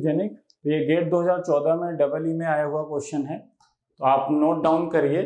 Genic. तो ये gate 2014 में डबल ई में आया हुआ क्वेश्चन है, तो आप नोट डाउन करिए।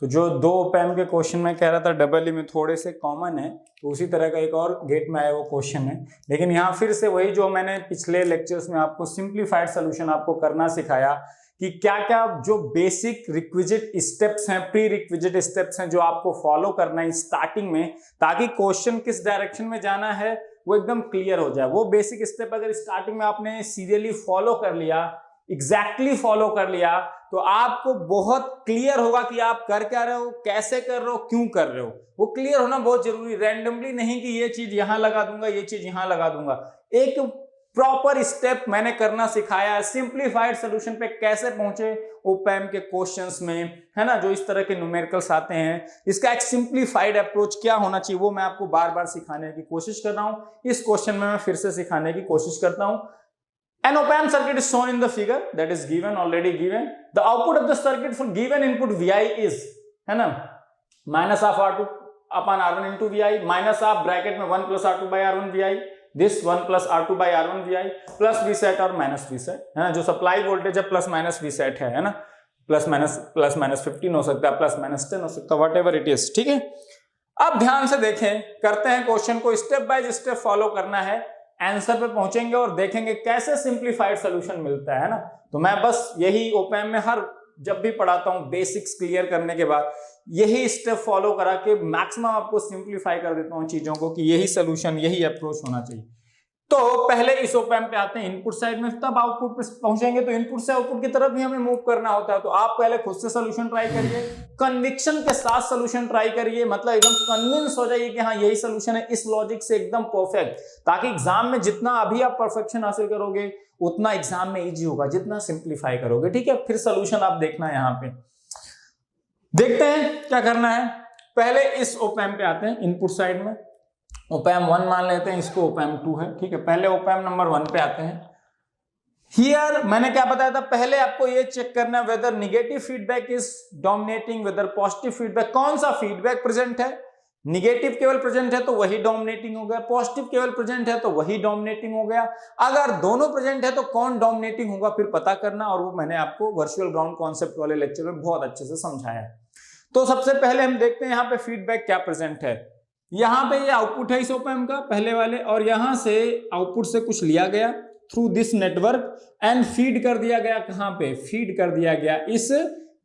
तो जो 2 ओपैम के क्वेश्चन में कह रहा था डबल ई में थोड़े से कॉमन है, तो उसी तरह का एक और गेट में आया हुआ क्वेश्चन है। लेकिन यहाँ फिर से वही जो मैंने पिछले लेक्चर्स में आपको सिंप्लीफाइड सोल्यूशन आपको करना सिखाया कि क्या क्या जो बेसिक रिक्विजिट स्टेप्स हैं, प्री रिक्विजिट स्टेप्स हैं जो आपको फॉलो करना है स्टार्टिंग में, ताकि क्वेश्चन किस डायरेक्शन में जाना है वो एकदम क्लियर हो जाए। वो बेसिक स्टेप अगर स्टार्टिंग में आपने सीरियसली फॉलो कर लिया, एग्जैक्टली फॉलो कर लिया, तो आपको बहुत क्लियर होगा कि आप कर क्या रहे हो, कैसे कर रहे हो, क्यों कर रहे हो। वो क्लियर होना बहुत जरूरी, रैंडमली नहीं कि ये चीज यहां लगा दूंगा, ये चीज यहां लगा दूंगा। एक प्रॉपर स्टेप मैंने करना सिखाया, सिंप्लीफाइड सॉल्यूशन पे कैसे पहुंचे ओपैम के क्वेश्चंस में, है ना, जो इस तरह के न्यूमेरिकल्स आते हैं, इसका एक सिंप्लीफाइड अप्रोच क्या होना चाहिए वो मैं आपको बार बार सिखाने की कोशिश कर रहा हूं। इस क्वेश्चन में मैं फिर से सिखाने की कोशिश करता हूं। An op-amp circuit is shown in the figure, that is given, already given. The output of the circuit for given input Vi is, है ना, minus of R2 upon R1 into Vi, minus of bracket में 1 plus R2 by R1 Vi, this 1 plus R2 by R1 Vi, plus V set और minus V set, है ना, जो supply voltage है plus minus V set है ना, plus minus 15 हो सकता है, प्लस माइनस 10 हो सकता है, वट एवर इट इज, ठीक है। अब ध्यान से देखें, करते हैं क्वेश्चन को स्टेप बाय स्टेप फॉलो करना है, आंसर पे पहुंचेंगे और देखेंगे कैसे सिंप्लीफाइड सॉल्यूशन मिलता है ना। तो मैं बस यही ओपैम में हर जब भी पढ़ाता हूं बेसिक्स क्लियर करने के बाद यही स्टेप फॉलो करा के मैक्सिमम आपको सिंप्लीफाई कर देता हूं चीजों को कि यही सॉल्यूशन, यही अप्रोच होना चाहिए। तो पहले इस ओपैम पे आते हैं इनपुट साइड में, तब आउटपुट पे पहुंचेंगे। तो इनपुट से आउटपुट की तरफ भी हमें मूव करना होता है। तो आप पहले खुद से सॉल्यूशन ट्राई करिए, कन्विक्शन के साथ सॉल्यूशन ट्राई करिए, मतलब एकदम कन्विंस हो जाइए कि हाँ यही सॉल्यूशन है, इस लॉजिक से एकदम परफेक्ट, ताकि एग्जाम में जितना अभी आप परफेक्शन हासिल करोगे उतना एग्जाम में इजी होगा जितना सिंप्लीफाई करोगे, ठीक है। फिर सॉल्यूशन आप देखना है, यहाँ पे देखते हैं क्या करना है। पहले इस ओपैम पे आते हैं इनपुट साइड में, ओपैम 1 मान लेते हैं, इसको ओपैम 2 है, ठीक है। पहले ओपैम नंबर 1 पे आते हैं। हियर मैंने क्या बताया था, पहले आपको ये चेक करना है whether negative feedback is dominating, whether positive feedback, कौन सा फीडबैक प्रेजेंट है। निगेटिव केवल प्रेजेंट है तो वही डोमिनेटिंग हो गया, पॉजिटिव केवल प्रेजेंट है तो वही डोमिनेटिंग हो गया। अगर दोनों प्रेजेंट है तो कौन डोमिनेटिंग होगा फिर पता करना, और वो मैंने आपको वर्चुअल ग्राउंड कॉन्सेप्ट वाले लेक्चर में बहुत अच्छे से समझाया है। तो सबसे पहले हम देखते हैं यहाँ पे फीडबैक क्या प्रेजेंट है। यहाँ पे ये आउटपुट है इस ओपैम का पहले वाले, और यहां से आउटपुट से कुछ लिया गया through this network and feed कर दिया गया, कहां पे फीड कर दिया गया, इस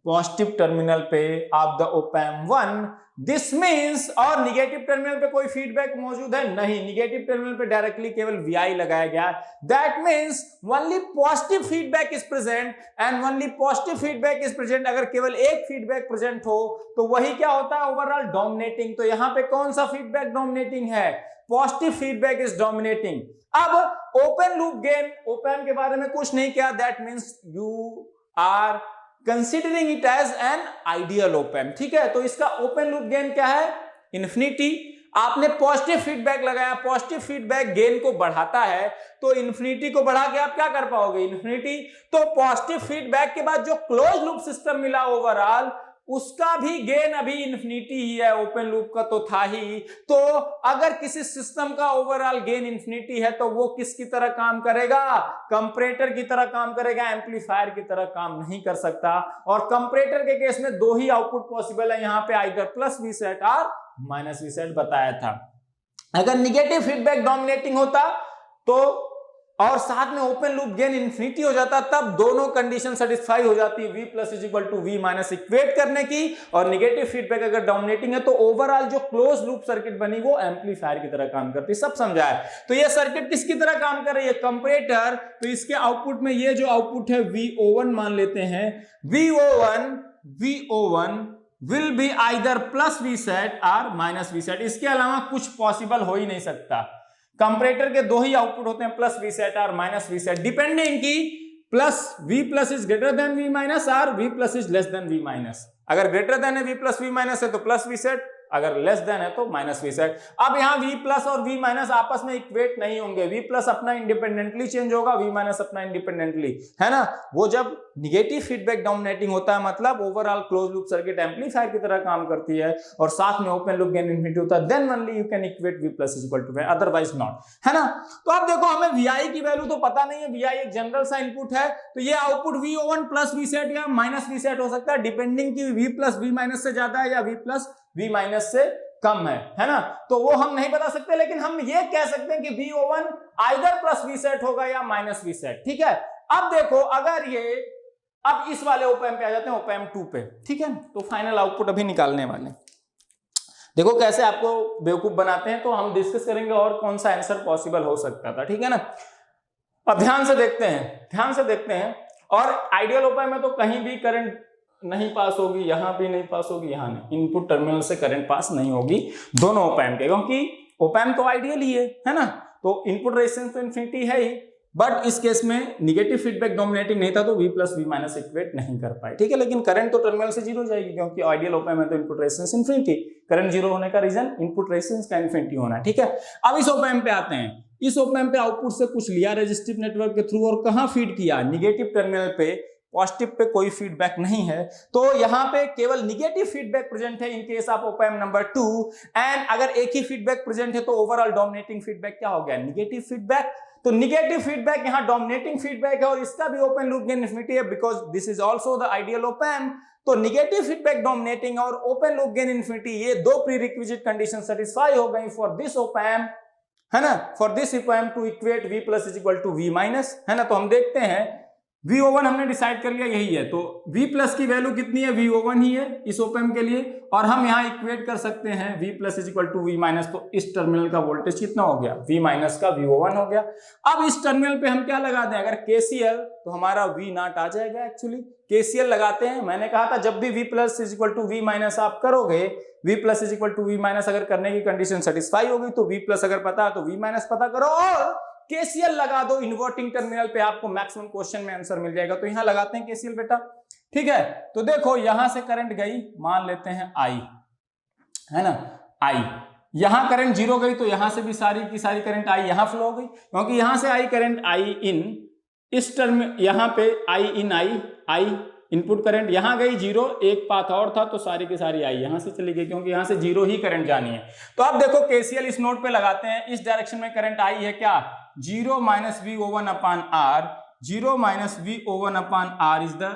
पॉजिटिव टर्मिनल पे ऑफ द ओपैम 1। दिस मींस, और निगेटिव टर्मिनल पे कोई फीडबैक मौजूद है नहीं, निगेटिव टर्मिनल पे डायरेक्टली केवल Vi लगाया गया। That means only positive feedback is present and only positive feedback is present. अगर केवल एक फीडबैक प्रेजेंट हो तो वही क्या होता है, ओवरऑल डोमिनेटिंग। तो यहां पे कौन सा फीडबैक डोमिनेटिंग है, पॉजिटिव फीडबैक इज डोमिनेटिंग। अब ओपन लूप गेन, ओपैम के बारे में कुछ नहीं किया, that means you are considering it as an ideal op amp, ठीक है। तो इसका ओपन लूप गेन क्या है, इन्फिनिटी। आपने पॉजिटिव फीडबैक लगाया, पॉजिटिव फीडबैक गेन को बढ़ाता है, तो इन्फिनिटी को बढ़ा के आप क्या कर पाओगे, इन्फिनिटी। तो पॉजिटिव फीडबैक के बाद जो क्लोज लूप सिस्टम मिला ओवरऑल, उसका भी गेन अभी इन्फिनिटी ही है, ओपन लूप का तो था ही। तो अगर किसी सिस्टम का ओवरऑल गेन इन्फिनिटी है तो वो किसकी तरह काम करेगा, कंपैरेटर की तरह काम करेगा, एम्पलीफायर की तरह काम नहीं कर सकता। और कंपैरेटर के केस में 2 ही आउटपुट पॉसिबल है, यहाँ पे आइदर प्लस V set और माइनस V set बताया था। अगर निगेटिव फीडबैक डोमिनेटिंग होता तो और साथ में ओपन लूप गेन इन्फिनिटी हो जाता, तब दोनों कंडीशन सेटिस्फाई हो जाती, V plus is equal to V minus equate करने की। और निगेटिव फीडबैक अगर डोमिनेटिंग है तो ओवरऑल जो क्लोज लूप सर्किट बनी वो एम्पलीफायर की तरह काम करती। सब समझा है। तो ये सर्किट किसकी तरह काम कर रही है, कंपैरेटर। तो इसके आउटपुट में ये जो आउटपुट है VO1 मान लेते हैं, VO1 will be either plus V set और माइनस V set। इसके अलावा कुछ पॉसिबल हो ही नहीं सकता। कंपैरेटर के 2 ही आउटपुट होते हैं, प्लस V set और माइनस V set, डिपेंडिंग की plus V plus is greater than V minus और V plus is less than V minus. अगर ग्रेटर देन है V प्लस V माइनस है तो प्लस V set, अगर less than है तो माइनस वी सेट। अब यहाँ वी प्लस और वी माइनस आपस में इक्वेट नहीं होंगे, वी प्लस अपना इंडिपेंडेंटली चेंज होगा, वी माइनस अपना इंडिपेंडेंटली, है ना। वो जब निगेटिव फीडबैक डोमिनेटिंग होता है मतलब overall close loop circuit amplifier की तरह काम करती है और साथ में ओपन लूप गेन इन्फिनिटी होता है, then only you can equate V plus is equal to V, otherwise not, है ना। तो अब देखो हमें वी की वैल्यू तो पता नहीं है, वी एक जनरल सा इनपुट है, तो ये output VO1 plus V set या माइनस वी सेट हो सकता है, डिपेंडिंग कि वी प्लस वी माइनस से ज्यादा है या वी प्लस वी माइनस से कम है ना। तो वो हम नहीं बता सकते, लेकिन हम ये कह सकते हैं कि VO1 either plus V set होगा या माइनस वी सेट, ठीक है। अब देखो अगर ये, अब इस वाले ओपैम्प पे आ जाते हैं, ओपैम्प 2 पे, ठीक है। तो फाइनल आउटपुट अभी निकालने वाले, देखो कैसे आपको बेवकूफ बनाते हैं, तो हम डिस्कस करेंगे और कौन सा आंसर पॉसिबल हो सकता था, ठीक है ना। अब ध्यान से देखते हैं, और आइडियल ओपैम्प में तो कहीं भी करंट नहीं पास होगी, यहां भी नहीं पास होगी, यहां नहीं, इनपुट टर्मिनल से करंट पास नहीं होगी दोनों ओपैम्प के, क्योंकि ओपैम्प तो आइडियल ही है ना। तो इनपुट रेजिस्टेंस तो इन्फिनिटी है ही, बट इस केस में निगेटिव फीडबैक डोमिनेटिंग नहीं था तो V plus V minus equate नहीं कर पाए, ठीक है। लेकिन करंट तो टर्मिनल से जीरो जाएगी, क्योंकि आइडियल ओपैम्प में तो input resistance infinity, current zero होने का रीजन इनपुट रेजिस्टेंस का इन्फिनिटी होना है, ठीक है। अब इस ओपैम्प पे आते हैं, इस ओपैम्प पे आउटपुट से कुछ लिया रेजिस्टिव नेटवर्क के थ्रू और कहां फीड किया, निगेटिव टर्मिनल पे, पॉजिटिव पे कोई फीडबैक नहीं है, तो यहां पे केवल निगेटिव फीडबैक प्रेजेंट है in case of op-amp number 2, and अगर एक ही फीडबैक प्रेजेंट है तो ओवरऑल डोमिनेटिंग फीडबैक क्या हो गया, निगेटिव फीडबैक। तो निगेटिव फीडबैक यहां डोमिनेटिंग फीडबैक है और इसका भी ओपन लूप गेन इन्फिनिटी है, because this is also the ideal op-amp. तो निगेटिव फीडबैक डोमिनेटिंग और ओपन लूप गेन इन्फिनिटी, ये दो प्रीरिक्विजिट कंडीशन सेटिस्फाई हो गई फॉर दिस ओपैम्प, है ना, for this op amp to equate V plus is equal to V minus, है ना। तो हम देखते हैं VO1 हमने डिसाइड कर लिया यही है, तो V प्लस की वैल्यू कितनी है, VO1 ही है इस ओपैम्प के लिए, और हम यहाँ इक्वेट कर सकते हैं V plus is equal to V minus. तो इस टर्मिनल का वोल्टेज कितना हो गया, V माइनस का VO1 हो गया। अब इस टर्मिनल पे हम क्या लगा दें, अगर KCL, तो हमारा V नॉट आ जाएगा। एक्चुअली KCL लगाते हैं, मैंने कहा था जब भी V plus is equal to V minus आप करोगे, V plus is equal to V minus अगर करने की कंडीशन सेटिस्फाई होगी तो V प्लस अगर पता है तो V माइनस पता करो और KCL लगा दो इन्वर्टिंग टर्मिनल पे, आपको मैक्सिमम क्वेश्चन में आंसर मिल जाएगा। तो यहां लगाते हैं KCL बेटा, ठीक है। तो देखो यहां से करंट गई, मान लेते हैं I, है ना, I, यहां करंट जीरो गई तो यहां से भी सारी की सारी करंट I यहां फ्लो हो गई, क्योंकि यहां से I करंट I इन, इस टर्म यहां पे I in I input current, यहां गई जीरो, एक पाथ और था तो सारी की सारी I यहां से चली गई, क्योंकि यहां से जीरो ही करंट जानी है। तो अब देखो KCL इस नोड पे लगाते हैं, इस डायरेक्शन में करंट I है क्या, 0 minus VO1 upon R, 0 minus VO1 upon R is the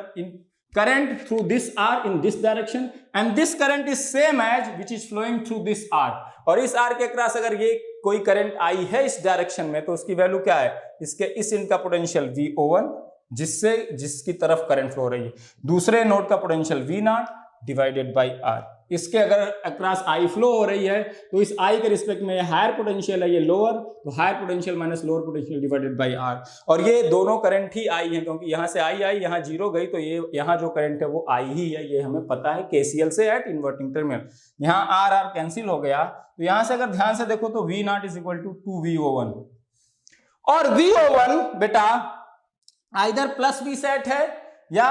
current through this R in this direction, and this current is same as which is flowing through this R। और इस R के cross अगर ये कोई current I है इस direction में, तो उसकी वैल्यू क्या है, इसके इस इनका पोटेंशियल VO1, जिसकी तरफ करंट फ्लो हो रही है, दूसरे नोड का potential V not divided by R। इसके अगर अक्रॉस I फ्लो हो रही है तो इस I के रिस्पेक्ट में हायर पोटेंशियल है, ये लोअर, तो higher potential minus lower potential divided by R। और ये दोनों करंट ही I है, क्योंकि यहां से I आई, यहां जीरो गई, तो ये यहां जो करंट है वो I ही है, ये हमें पता है KCL से एट इन्वर्टिंग टर्मिनल। यहां R कैंसिल हो गया, तो यहां से अगर ध्यान से देखो तो V naught is equal to 2VO1, और VO1 बेटा आइदर प्लस V सेट है या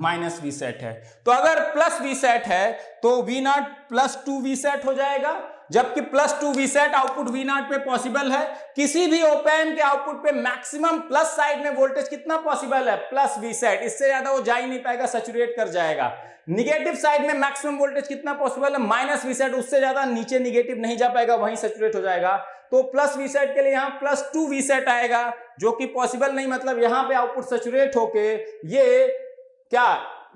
माइनस V सेट है। तो अगर प्लस V सेट है तो V not plus 2V set हो जाएगा, जबकि plus 2V set output V not पे पॉसिबल है। किसी भी ओपैम्प के आउटपुट पे मैक्सिमम प्लस साइड में वोल्टेज कितना पॉसिबल है, प्लस V सेट, इससे ज्यादा वो जा ही नहीं पाएगा, सैचुरेट कर जाएगा। निगेटिव साइड में मैक्सिमम वोल्टेज कितना पॉसिबल है, माइनस V सेट, उससे ज्यादा नीचे निगेटिव नहीं जा पाएगा, वहीं सैचुरेट हो जाएगा। तो प्लस V सेट के लिए यहाँ प्लस 2V सेट आएगा, जो कि पॉसिबल नहीं, मतलब यहाँ पे आउटपुट सैचुरेट होके ये क्या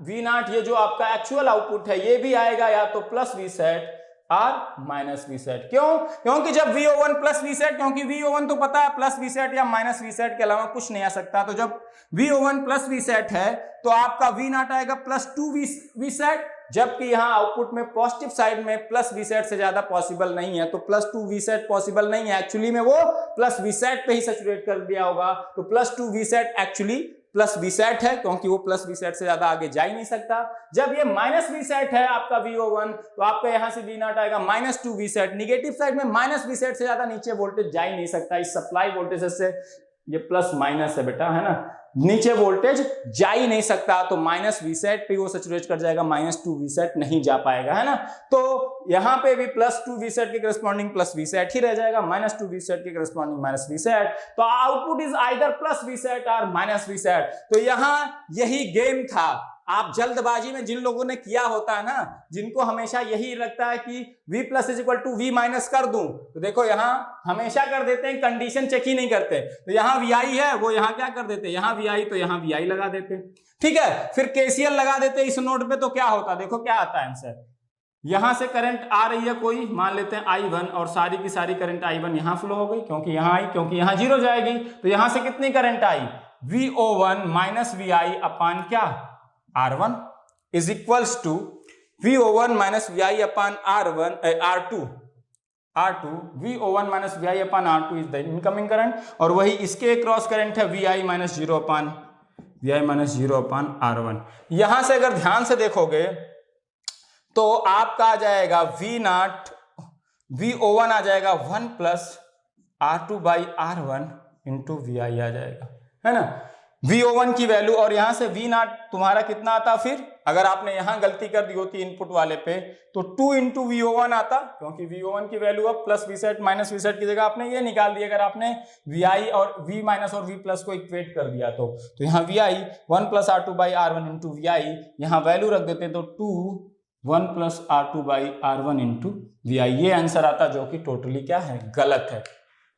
V नॉट, ये जो आपका एक्चुअल आउटपुट है, ये भी आएगा या तो प्लस V सेट और माइनस V सेट। क्यों, क्योंकि जब VO1 प्लस V सेट, क्योंकि VO1 तो पता है प्लस V सेट या माइनस V सेट के अलावा कुछ नहीं आ सकता, तो जब VO1 प्लस V सेट है तो आपका V नॉट आएगा प्लस 2V सेट, जबकि यहां आउटपुट में पॉजिटिव साइड में प्लस V सेट से ज्यादा पॉसिबल नहीं है, तो प्लस 2V सेट पॉसिबल नहीं है। एक्चुअली में वो प्लस V सेट पे ही सैचुरेट कर दिया होगा, तो plus 2V set actually plus V set है, क्योंकि वो प्लस V सेट से ज्यादा आगे जा ही नहीं सकता। जब ये माइनस V सेट है आपका VO1, तो आपका यहां से V नॉट आएगा minus 2V set. Negative side में माइनस V सेट से ज्यादा नीचे वोल्टेज जा ही नहीं सकता, इस सप्लाई वोल्टेज से ये प्लस माइनस है बेटा, है ना, नीचे वोल्टेज जा ही नहीं सकता, तो माइनस Vset पे वो सैचुरेट कर जाएगा, -2 Vset नहीं जा पाएगा, है ना। तो यहाँ पे भी +2 Vset के करस्पॉन्डिंग प्लस Vset ही रह जाएगा, -2 Vset के करस्पॉन्डिंग माइनस Vset, तो output is either plus Vset और माइनस Vset। तो यहाँ यही गेम था। आप जल्दबाजी में जिन लोगों ने किया होता है ना, जिनको हमेशा यही लगता है कि V plus is equal to V minus कर दूं, तो देखो यहाँ हमेशा कर देते हैं, कंडीशन चेक ही नहीं करते। तो यहाँ VI है, वो यहाँ क्या कर देते, यहाँ VI तो यहाँ VI लगा देते, ठीक है। फिर KCL लगा देते इस नोड पे, तो क्या होता, देखो क्या आता है आंसर। यहां से करंट आ रही है कोई, मान लेते हैं I1, और सारी की सारी करंट I1 यहां फ्लो हो गई, क्योंकि यहां आई, क्योंकि यहां 0 जाएगी, तो यहां से कितनी करंट आई, VO1 माइनस VI अपान क्या, R1 is equals to VO1 minus VI upon R2 VO1 minus VI upon R2 is the incoming current, और वही इसके क्रॉस करंट है VI माइनस 0 अपान R1। यहां से अगर ध्यान से देखोगे तो आपका आ जाएगा VO1 आ जाएगा 1 plus R2 by R1 into VI आ जाएगा, है ना। VO1 की वैल्यू, और यहां से V0 तुम्हारा कितना आता, फिर अगर आपने यहां गलती कर दी होती इनपुट वाले पे, तो 2 इंटू VO1 आता, क्योंकि VO1 की वैल्यू अब प्लस Vset माइनस Vset की जगह आपने ये निकाल दी, अगर आपने VI और V माइनस और V प्लस को इक्वेट कर दिया तो यहाँ VI 1 plus R2 by R1 into VI, यहाँ वैल्यू रख देते तो 1 plus R2 by R1 into VI, ये आंसर आता, जो कि टोटली क्या है, गलत है।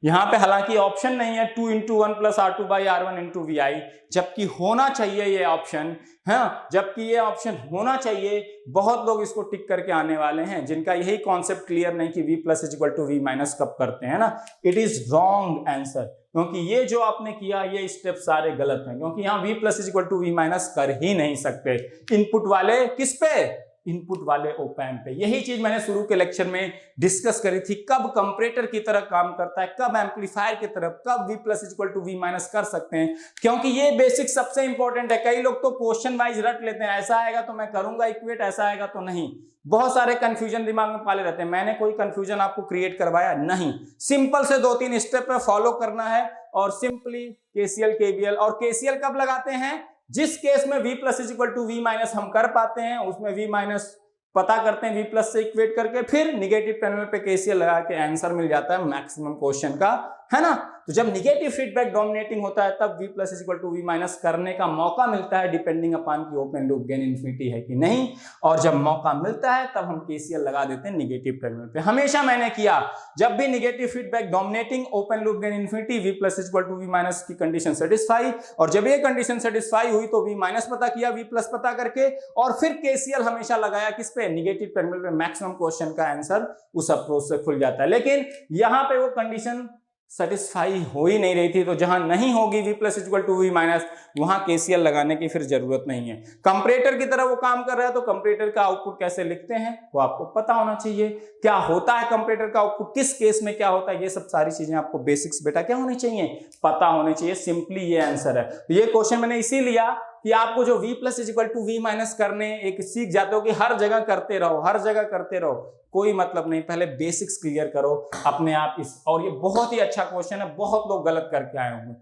यहाँ पे हालांकि ऑप्शन नहीं है 2 into 1 plus R2 by R1 into VI, जबकि होना चाहिए ये ऑप्शन, है, जबकि ये ऑप्शन होना चाहिए। बहुत लोग इसको टिक करके आने वाले हैं जिनका यही कॉन्सेप्ट क्लियर नहीं कि V plus is equal to V minus कब करते हैं ना। इट इज रॉन्ग आंसर, क्योंकि ये जो आपने किया ये स्टेप सारे गलत हैं, क्योंकि यहाँ V plus is equal to V minus कर ही नहीं सकते इनपुट वाले, किस पे, इनपुट वाले ओप एम्प पे। यही चीज मैंने शुरू के लेक्चर में डिस्कस करी थी, कब कंपैरेटर की तरह काम करता है, कब एम्पलीफायर की तरफ, कब V plus equal to V minus कर सकते हैं, क्योंकि ये बेसिक सबसे इंपॉर्टेंट है। कई लोग तो क्वेश्चन वाइज रट लेते हैं, ऐसा आएगा तो मैं करूंगा इक्वेट, ऐसा आएगा तो नहीं, बहुत सारे कंफ्यूजन दिमाग में पाले रहते हैं। मैंने कोई कंफ्यूजन आपको क्रिएट करवाया नहीं, सिंपल से 2-3 स्टेप पे फॉलो करना है, और सिंपली KCL KVL, और KCL कब लगाते हैं, जिस केस में V plus is equal to V minus हम कर पाते हैं, उसमें V माइनस पता करते हैं V प्लस से इक्वेट करके, फिर निगेटिव टर्मिनल पे KCL लगा के आंसर मिल जाता है मैक्सिमम क्वेश्चन का, है ना। तो जब निगेटिव फीडबैक डोमिनेटिंग होता है तब V plus is equal to V minus करने का मौका मिलता है, डिपेंडिंग अपॉन कि ओपन लूप गेन इन्फिनिटी है कि नहीं, और जब मौका मिलता है तब हम KCL लगा देते हैं निगेटिव टर्मिनल पे। हमेशा मैंने किया, जब भी negative feedback dominating, open loop gain infinity, V plus is equal to V minus की कंडीशन सेटिस्फाई, और जब ये कंडीशन सेटिस्फाई हुई तो V माइनस पता किया V प्लस पता करके, और फिर KCL हमेशा लगाया किस पे, निगेटिव टर्मिनल पे। मैक्सिमम क्वेश्चन का आंसर उस अप्रोच से खुल जाता है। लेकिन यहाँ पे वो कंडीशन सेटिस्फाई हो ही नहीं रही थी, तो जहां नहीं होगी V plus equal to V minus, वहां KCL लगाने की फिर जरूरत नहीं है। कंपैरेटर की तरह वो काम कर रहा है, तो कंपैरेटर का आउटपुट कैसे लिखते हैं वो आपको पता होना चाहिए, क्या होता है कंपैरेटर का आउटपुट, किस केस में क्या होता है, ये सब सारी चीजें आपको बेसिक्स बेटा क्या होनी चाहिए, पता होने चाहिए। सिंपली ये आंसर है। तो ये क्वेश्चन मैंने इसी लिया कि आपको जो V plus is equal to V minus करने एक सीख जाते हो कि हर जगह करते रहो, हर जगह करते रहो, कोई मतलब नहीं, पहले बेसिक्स क्लियर करो अपने आप इस। और ये बहुत ही अच्छा क्वेश्चन है, बहुत लोग गलत करके आए होंगे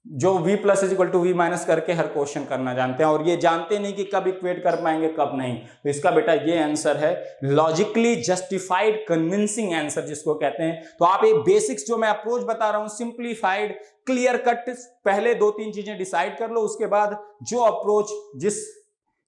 जो V plus is equal to V minus करके हर क्वेश्चन करना जानते हैं, और ये जानते नहीं कि कब इक्वेट कर पाएंगे कब नहीं। तो इसका बेटा ये आंसर है, लॉजिकली जस्टिफाइड कन्विंसिंग आंसर जिसको कहते हैं। तो आप ये बेसिक्स जो मैं अप्रोच बता रहा हूं, सिंप्लीफाइड, क्लियर कट, पहले 2-3 चीजें डिसाइड कर लो, उसके बाद जो अप्रोच,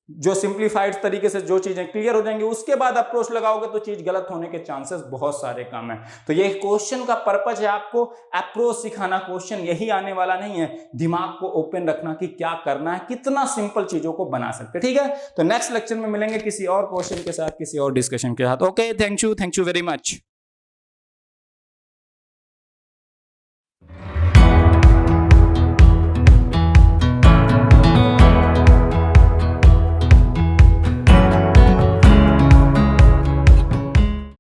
जो सिंप्लीफाइड तरीके से जो चीजें क्लियर हो जाएंगी, उसके बाद अप्रोच लगाओगे तो चीज गलत होने के चांसेस बहुत सारे कम है। तो ये क्वेश्चन का पर्पज है आपको अप्रोच सिखाना, क्वेश्चन यही आने वाला नहीं है, दिमाग को ओपन रखना कि क्या करना है, कितना सिंपल चीजों को बना सकते, ठीक है। तो नेक्स्ट लेक्चर में मिलेंगे किसी और क्वेश्चन के साथ, किसी और डिस्कशन के साथ। Okay, thank you very much.